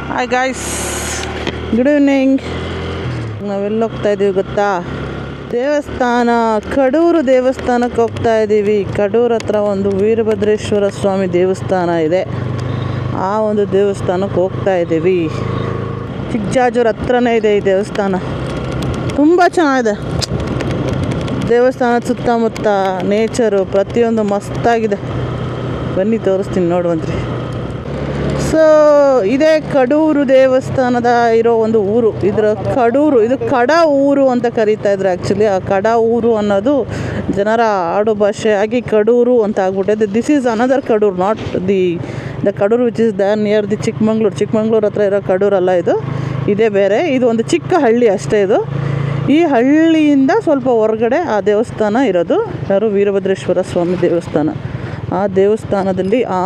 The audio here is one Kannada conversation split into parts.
Hi guys, good evening. ನಾವೆಲ್ಲ ಹೋಗ್ತಾ ಇದ್ದೀವಿ ಗೊತ್ತಾ? ದೇವಸ್ಥಾನ, ಕಡೂರು ದೇವಸ್ಥಾನಕ್ಕೆ ಹೋಗ್ತಾ ಇದ್ದೀವಿ. ಕಡೂರು ಹತ್ರ ಒಂದು ವೀರಭದ್ರೇಶ್ವರ ಸ್ವಾಮಿ ದೇವಸ್ಥಾನ ಇದೆ. ಆ ಒಂದು ದೇವಸ್ಥಾನಕ್ಕೆ ಹೋಗ್ತಾ ಇದ್ದೀವಿ. ಚಿಕ್ಕಜಾಜೂರು ಹತ್ರನೇ ಇದೆ ಈ ದೇವಸ್ಥಾನ. ತುಂಬ ಚೆನ್ನಾಗಿದೆ. ದೇವಸ್ಥಾನದ ಸುತ್ತಮುತ್ತ ನೇಚರು ಪ್ರತಿಯೊಂದು ಮಸ್ತಾಗಿದೆ. ಬನ್ನಿ ತೋರಿಸ್ತೀನಿ ನೋಡುವಂತ್ರಿ. ಸೊ ಇದೇ ಕಡೂರು ದೇವಸ್ಥಾನದ ಇರೋ ಒಂದು ಊರು. ಇದರ ಕಡೂರು, ಇದು ಕಡ ಊರು ಅಂತ ಕರೀತಾ ಇದ್ರು ಆ್ಯಕ್ಚುಲಿ. ಆ ಕಡ ಊರು ಅನ್ನೋದು ಜನರ ಆಡು ಭಾಷೆಯಾಗಿ ಕಡೂರು ಅಂತ ಆಗ್ಬಿಟ್ಟಿದೆ. This is another Kadur, not the Kadur which is the near the Chikmagalur ಹತ್ರ ಇರೋ ಕಡೂರಲ್ಲ ಇದು. ಇದೇ ಬೇರೆ. ಇದು ಒಂದು ಚಿಕ್ಕ ಹಳ್ಳಿ ಅಷ್ಟೇ ಇದು. ಈ ಹಳ್ಳಿಯಿಂದ ಸ್ವಲ್ಪ ಹೊರಗಡೆ ಆ ದೇವಸ್ಥಾನ ಇರೋದು. ಯಾರು? ವೀರಭದ್ರೇಶ್ವರ ಸ್ವಾಮಿ ದೇವಸ್ಥಾನ. ಆ ದೇವಸ್ಥಾನದಲ್ಲಿ ಆ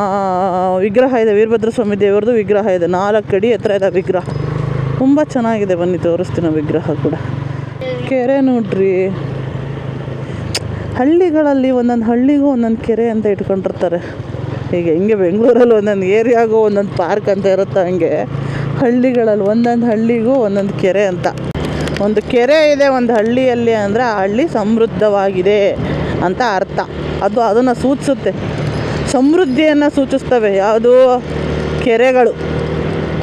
ವಿಗ್ರಹ ಇದೆ. ವೀರಭದ್ರ ಸ್ವಾಮಿ ದೇವರದು ವಿಗ್ರಹ ಇದೆ. 4 ಅಡಿ ಎತ್ತರ ಇದೆ ವಿಗ್ರಹ. ತುಂಬ ಚೆನ್ನಾಗಿದೆ. ಬನ್ನಿ ತೋರಿಸ್ತೀನಿ ವಿಗ್ರಹ ಕೂಡ. ಕೆರೆ ನೋಡ್ರಿ. ಹಳ್ಳಿಗಳಲ್ಲಿ ಒಂದೊಂದು ಹಳ್ಳಿಗೂ ಒಂದೊಂದು ಕೆರೆ ಅಂತ ಇಟ್ಕೊಂಡಿರ್ತಾರೆ. ಈಗ ಹೆಂಗೆ ಬೆಂಗಳೂರಲ್ಲಿ ಒಂದೊಂದು ಏರಿಯಾಗೂ ಒಂದೊಂದು ಪಾರ್ಕ್ ಅಂತ ಇರುತ್ತೋ ಹಂಗೆ ಹಳ್ಳಿಗಳಲ್ಲಿ ಒಂದೊಂದು ಹಳ್ಳಿಗೂ ಒಂದೊಂದು ಕೆರೆ ಅಂತ. ಒಂದು ಕೆರೆ ಇದೆ ಒಂದು ಹಳ್ಳಿಯಲ್ಲಿ ಅಂದರೆ ಆ ಹಳ್ಳಿ ಸಮೃದ್ಧವಾಗಿದೆ ಅಂತ ಅರ್ಥ. ಅದನ್ನು ಸೂಚಿಸುತ್ತೆ, ಸಮೃದ್ಧಿಯನ್ನು ಸೂಚಿಸ್ತವೆ ಯಾವುದು? ಕೆರೆಗಳು.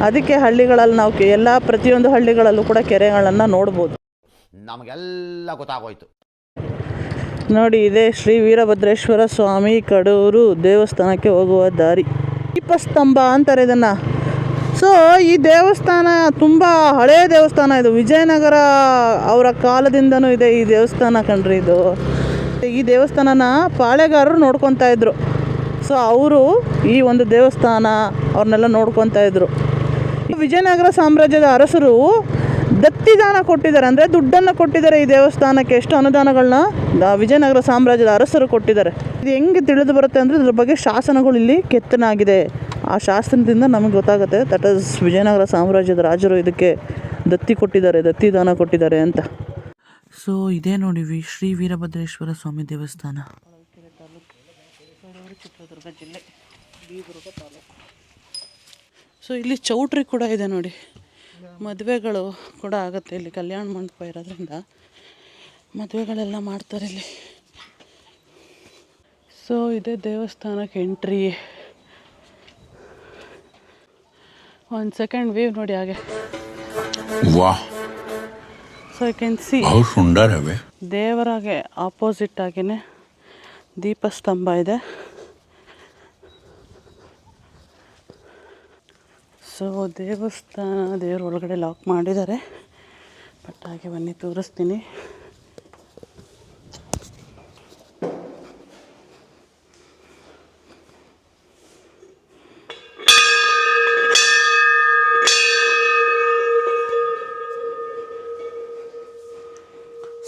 ಅದಕ್ಕೆ ಹಳ್ಳಿಗಳಲ್ಲಿ ನಾವು ಪ್ರತಿಯೊಂದು ಹಳ್ಳಿಗಳಲ್ಲೂ ಕೂಡ ಕೆರೆಗಳನ್ನು ನೋಡ್ಬೋದು. ನಮಗೆಲ್ಲ ಗೊತ್ತಾಗೋಯ್ತು ನೋಡಿ, ಇದೇ ಶ್ರೀ ವೀರಭದ್ರೇಶ್ವರ ಸ್ವಾಮಿ ಕಡೂರು ದೇವಸ್ಥಾನಕ್ಕೆ ಹೋಗುವ ದಾರಿ. ದೀಪಸ್ತಂಭ ಅಂತಾರೆ ಇದನ್ನು. ಸೊ ಈ ದೇವಸ್ಥಾನ ತುಂಬ ಹಳೆಯ ದೇವಸ್ಥಾನ. ಇದು ವಿಜಯನಗರ ಅವರ ಕಾಲದಿಂದನೂ ಇದೆ ಈ ದೇವಸ್ಥಾನ ಕಣ್ರಿ. ಇದು ಈ ದೇವಸ್ಥಾನನ ಪಾಳೆಗಾರರು ನೋಡ್ಕೊತಾ ಇದ್ರು. ಸೊ ಅವರು ಈ ಒಂದು ದೇವಸ್ಥಾನ ಅವ್ರನ್ನೆಲ್ಲ ನೋಡ್ಕೊತಾ ಇದ್ರು. ವಿಜಯನಗರ ಸಾಮ್ರಾಜ್ಯದ ಅರಸರು ದತ್ತಿದಾನ ಕೊಟ್ಟಿದ್ದಾರೆ, ಅಂದರೆ ದುಡ್ಡನ್ನು ಕೊಟ್ಟಿದ್ದಾರೆ ಈ ದೇವಸ್ಥಾನಕ್ಕೆ. ಎಷ್ಟು ಅನುದಾನಗಳನ್ನ ವಿಜಯನಗರ ಸಾಮ್ರಾಜ್ಯದ ಅರಸರು ಕೊಟ್ಟಿದ್ದಾರೆ. ಇದು ಹೆಂಗೆ ತಿಳಿದು ಬರುತ್ತೆ ಅಂದರೆ ಇದ್ರ ಬಗ್ಗೆ ಶಾಸನಗಳು ಇಲ್ಲಿ ಕೆತ್ತನಾಗಿದೆ. ಆ ಶಾಸನದಿಂದ ನಮಗೆ ಗೊತ್ತಾಗುತ್ತೆ ದಟ್ ಈಸ್ ವಿಜಯನಗರ ಸಾಮ್ರಾಜ್ಯದ ರಾಜರು ಇದಕ್ಕೆ ದತ್ತಿದಾನ ಕೊಟ್ಟಿದ್ದಾರೆ ಅಂತ. ಸೊ ಇದೇ ನೋಡಿ ಶ್ರೀ ವೀರಭದ್ರೇಶ್ವರ ಸ್ವಾಮಿ ದೇವಸ್ಥಾನ. ಚಿತ್ರದುರ್ಗ ಜಿಲ್ಲೆ, ಬೀಗುರುಗ ತಾಲೂಕು. ಸೊ ಇಲ್ಲಿ ಚೌಟ್ರಿ ಕೂಡ ಇದೆ ನೋಡಿ. ಮದುವೆಗಳು ಕೂಡ ಆಗುತ್ತೆ ಇಲ್ಲಿ. ಕಲ್ಯಾಣ ಮಂಟಪ ಇರೋದ್ರಿಂದ ಮದುವೆಗಳೆಲ್ಲ ಮಾಡ್ತಾರೆ ಇಲ್ಲಿ. ಸೊ ಇದೇ ದೇವಸ್ಥಾನಕ್ಕೆ ಎಂಟ್ರಿ. ಒಂದು ಸೆಕೆಂಡ್ ವ್ಯೂ ನೋಡಿ ಹಾಗೆ. ವಾಹ್. ಸೊ ಐ ಕ್ಯಾನ್ ಸಿ ಬಹುತ್ ಸುಂದರ ಹವೆ. ದೇವರಾಗೆ ಆಪೋಸಿಟ್ ಆಗಿನೇ ದೀಪಸ್ತಂಭ ಇದೆ. ಸೊ ದೇವರ ಒಳಗಡೆ ಲಾಕ್ ಮಾಡಿದ್ದಾರೆ. ಬಟ್ ಹಾಗೆ ಬನ್ನಿ ತೋರಿಸ್ತೀನಿ.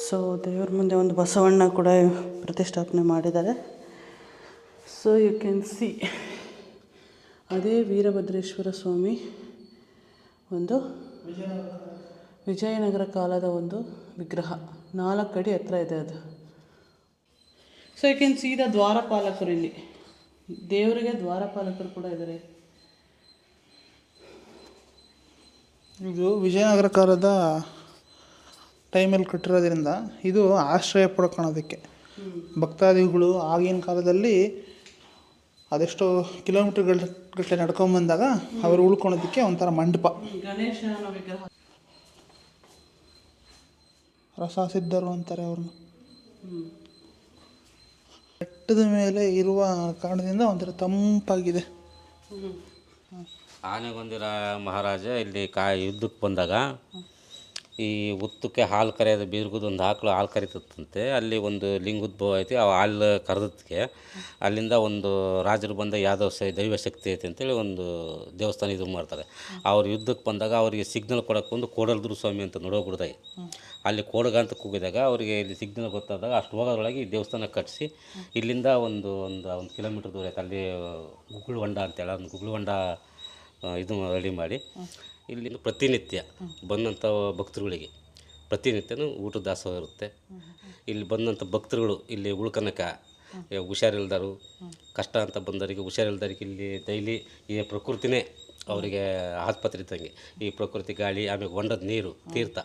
ಸೊ ದೇವ್ರ ಮುಂದೆ ಒಂದು ಬಸವಣ್ಣ ಕೂಡ ಪ್ರತಿಷ್ಠಾಪನೆ ಮಾಡಿದ್ದಾರೆ. ಸೊ ಯು ಕ್ಯಾನ್ ಸಿ ಅದೇ ವೀರಭದ್ರೇಶ್ವರ ಸ್ವಾಮಿ ಒಂದು ವಿಜಯನಗರ ಕಾಲದ ಒಂದು ವಿಗ್ರಹ. 4 ಅಡಿ ಎತ್ತರ ಇದೆ ಅದು. So you can see the ದ್ವಾರಪಾಲಕರು ಇಲ್ಲಿ. ದೇವರಿಗೆ ದ್ವಾರಪಾಲಕರು ಕೂಡ ಇದ್ದಾರೆ. ಇದು ವಿಜಯನಗರ ಕಾಲದ ಟೈಮಲ್ಲಿ ಕಟ್ಟಿರೋದ್ರಿಂದ ಇದು ಆಶ್ರಯ ಪಡ್ಕೊಳೋದಕ್ಕೆ ಭಕ್ತಾದಿಗಳು ಆಗಿನ ಕಾಲದಲ್ಲಿ ಅದೆಷ್ಟೋ ಕಿಲೋಮೀಟರ್ಗಟ್ಟಲೆ ನಡ್ಕೊಂಬಂದಾಗ ಅವರು ಉಳ್ಕೊಳೋದಕ್ಕೆ ಒಂಥರ ಮಂಟಪ. ಗಣೇಶನ ವಿಗ್ರಹ. ರಸಸಿದ್ಧರು ಅಂತಾರೆ ಅವ್ರನ್ನ. ಬೆಟ್ಟದ ಮೇಲೆ ಇರುವ ಕಾರಣದಿಂದ ಒಂಥರ ತಂಪಾಗಿದೆ. ಆನೆಗೊಂದಿರ ಮಹಾರಾಜ ಇಲ್ಲಿ ಯುದ್ಧಕ್ಕೆ ಬಂದಾಗ ಈ ಹುತ್ತಕ್ಕೆ ಹಾಲು ಕರೆಯೋದು ಬೀರ್ಗುದು ಒಂದು ಆಕಳು ಹಾಲು ಕರಿತಂತೆ. ಅಲ್ಲಿ ಒಂದು ಲಿಂಗೋದ್ಭವ ಐತಿ. ಆ ಹಾಲು ಕರೆದಕ್ಕೆ ಅಲ್ಲಿಂದ ಒಂದು ರಾಜರು ಬಂದ ಯಾವುದೋ ದೈವ ಶಕ್ತಿ ಐತಿ ಅಂತೇಳಿ ಒಂದು ದೇವಸ್ಥಾನ ಇದು ಮಾಡ್ತಾರೆ. ಅವ್ರು ಯುದ್ಧಕ್ಕೆ ಬಂದಾಗ ಅವರಿಗೆ ಸಿಗ್ನಲ್ ಕೊಡೋಕೆ ಒಂದು ಕೋಡಲ್ದ್ರು ಸ್ವಾಮಿ ಅಂತ ನೋಡೋಗ್ಬಿಡ್ದಾಗೆ ಅಲ್ಲಿ ಕೋಡಗ ಅಂತ ಕೂಗಿದಾಗ ಅವರಿಗೆ ಇಲ್ಲಿ ಸಿಗ್ನಲ್ ಗೊತ್ತಾದಾಗ ಅಷ್ಟು ಹೋಗೋದ್ರೊಳಗೆ ಈ ದೇವಸ್ಥಾನ ಕಟ್ಟಿಸಿ ಇಲ್ಲಿಂದ ಒಂದು ಕಿಲೋಮೀಟ್ರ್ ದೂರ ಐತೆ. ಅಲ್ಲಿ ಗುಗ್ಗುಳು ಹೊಂಡ ಅಂತೇಳಿ ಒಂದು ಗುಗ್ಗುಳು ಹೊಂಡ ಇದು ರೆಡಿ ಮಾಡಿ ಇಲ್ಲಿ ಪ್ರತಿನಿತ್ಯ ಬಂದಂಥ ಭಕ್ತರುಗಳಿಗೆ ಪ್ರತಿನಿತ್ಯನೂ ಊಟದ ದಾಸೋಹ ಇರುತ್ತೆ. ಇಲ್ಲಿ ಬಂದಂಥ ಭಕ್ತರುಗಳು ಇಲ್ಲಿ ಉಳ್ಕೊಳಕ್ಕೆ ಹುಷಾರಿಲ್ದಾರು, ಕಷ್ಟ ಅಂತ ಬಂದವರಿಗೆ ಹುಷಾರಿಲ್ದವರಿಗೆ ಇಲ್ಲಿ ಡೈಲಿ ಈ ಪ್ರಕೃತಿನೇ ಅವರಿಗೆ ಆಸ್ಪತ್ರೆ ಇದ್ದಂಗೆ. ಈ ಪ್ರಕೃತಿ ಗಾಳಿ, ಆಮೇಲೆ ಹೊಂಡದ ನೀರು, ತೀರ್ಥ,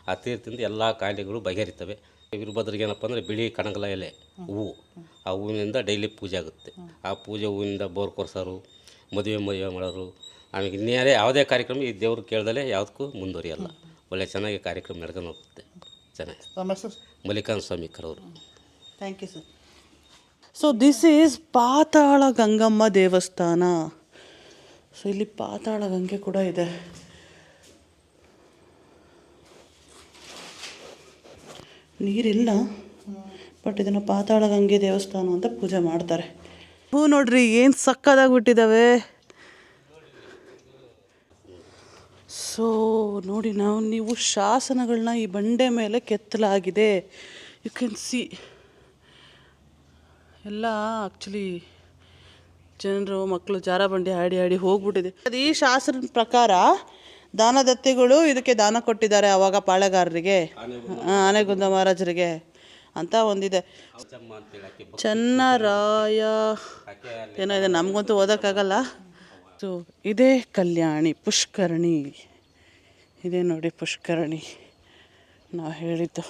ಆ ತೀರ್ಥದಿಂದ ಎಲ್ಲ ಕಾಯಿಲೆಗಳು ಬಗೆಹರಿತವೆ. ವೀರಭದ್ರಿಗೆ ಏನಪ್ಪ ಅಂದರೆ ಬಿಳಿ ಕಣಗಲ ಎಲೆ ಹೂವು, ಆ ಹೂವಿನಿಂದ ಡೈಲಿ ಪೂಜೆ ಆಗುತ್ತೆ. ಆ ಪೂಜೆ ಹೂವಿನಿಂದ ಬೋರ್ ಕೊರ್ಸೋರು, ಮದುವೆ ಮಾಡೋರು, ಆಮೇಲೆ ಇನ್ಯಾರೇ ಯಾವುದೇ ಕಾರ್ಯಕ್ರಮ ಈ ದೇವ್ರು ಕೇಳ್ದಲೇ ಯಾವುದಕ್ಕೂ ಮುಂದುವರಿಯಲ್ಲ. ಒಳ್ಳೆ ಚೆನ್ನಾಗಿ ಕಾರ್ಯಕ್ರಮ ನಡ್ಕೊಂಡು ಹೋಗುತ್ತೆ. ಚೆನ್ನಾಗಿ. ತಮ್ಮ ಹೆಸರು? ಮಲ್ಲಿಕಾರ್ಜುನ ಸ್ವಾಮಿ ಕರವರು. Thank you sir. So this is Patala Gangamma ದೇವಸ್ಥಾನ. ಸೊ ಇಲ್ಲಿ ಪಾತಾಳ ಗಂಗೆ ಕೂಡ ಇದೆ. ನೀರಿಲ್ಲ, ಬಟ್ ಇದನ್ನು ಪಾತಾಳ ಗಂಗೆ ದೇವಸ್ಥಾನ ಅಂತ ಪೂಜೆ ಮಾಡ್ತಾರೆ. ಹೂ ನೋಡ್ರಿ ಏನು ಸಕ್ಕದಾಗ್ಬಿಟ್ಟಿದ್ದಾವೆ. ಸೊ ನೋಡಿ, ನೀವು ಶಾಸನಗಳನ್ನ ಈ ಬಂಡೆ ಮೇಲೆ ಕೆತ್ತಲಾಗಿದೆ. ಯು ಕ್ಯಾನ್ ಸಿ ಎಲ್ಲ ಆ್ಯಕ್ಚುಲಿ ಜನರು ಮಕ್ಕಳು ಜಾರಬಂಡಿ ಆಡಿ ಹೋಗ್ಬಿಟ್ಟಿದೆ. ಅದು ಈ ಶಾಸ್ತ್ರದ ಪ್ರಕಾರ ದಾನದತ್ತಿಗಳು ಇದಕ್ಕೆ ದಾನ ಕೊಟ್ಟಿದ್ದಾರೆ ಆವಾಗ ಪಾಳೆಗಾರರಿಗೆ, ಆನೆಗುಂದ ಮಹಾರಾಜರಿಗೆ ಅಂತ ಒಂದಿದೆ. ಚನ್ನರಾಯ ಏನೋ ಇದೆ, ನಮಗಂತೂ ಓದೋಕ್ಕಾಗಲ್ಲ. ಸೊ ಇದೇ ಕಲ್ಯಾಣಿ ಪುಷ್ಕರಣಿ. ಇದೇ ನೋಡಿ ಪುಷ್ಕರಣಿ ನಾವು ಹೇಳಿದ್ದು.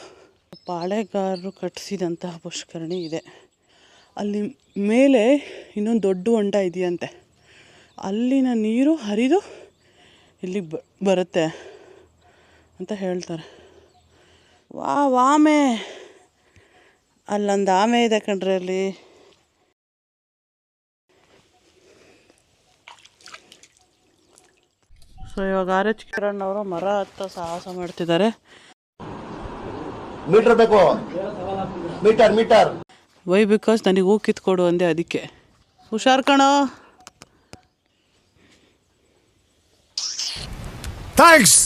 ಪಾಳೆಗಾರರು ಕಟ್ಟಿಸಿದಂತಹ ಪುಷ್ಕರಣಿ ಇದೆ. ಅಲ್ಲಿ ಮೇಲೆ ಇನ್ನೊಂದು ದೊಡ್ಡ ಹೊಂಡ ಇದೆಯಂತೆ, ಅಲ್ಲಿನ ನೀರು ಹರಿದು ಇಲ್ಲಿ ಬರುತ್ತೆ ಅಂತ ಹೇಳ್ತಾರೆ. ಆಮೆ, ಅಲ್ಲೊಂದು ಆಮೆ ಇದೆ ಕಣ್ರಿ ಅಲ್ಲಿ. ಸೊ ಇವಾಗ RH ಕಿರಣ್ ಅವರು ಮರ ಹತ್ತ ಸಾಹಸ ಮಾಡ್ತಿದ್ದಾರೆ. ಮೀಟರ್ ಬೇಕು, ಮೀಟರ್. ವೈ ಬಿಕಾಸ್ ನನಗೆ ಹೂ ಕಿತ್ಕೊಡು ಅಂದೆ, ಅದಕ್ಕೆ. ಹುಷಾರ್ ಕಣೋ. Thanks,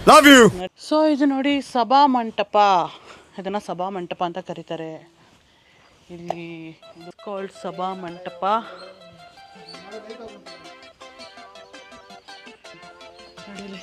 love you. ಸೊ ಇದು ನೋಡಿ ಸಭಾ ಮಂಟಪ. ಇದನ್ನು ಸಭಾ ಮಂಟಪ ಅಂತ ಕರೀತಾರೆ. ಇಲ್ಲಿ ಕಾಲ್ಡ್ ಸಭಾ ಮಂಟಪ. ನಡೀಲಿ.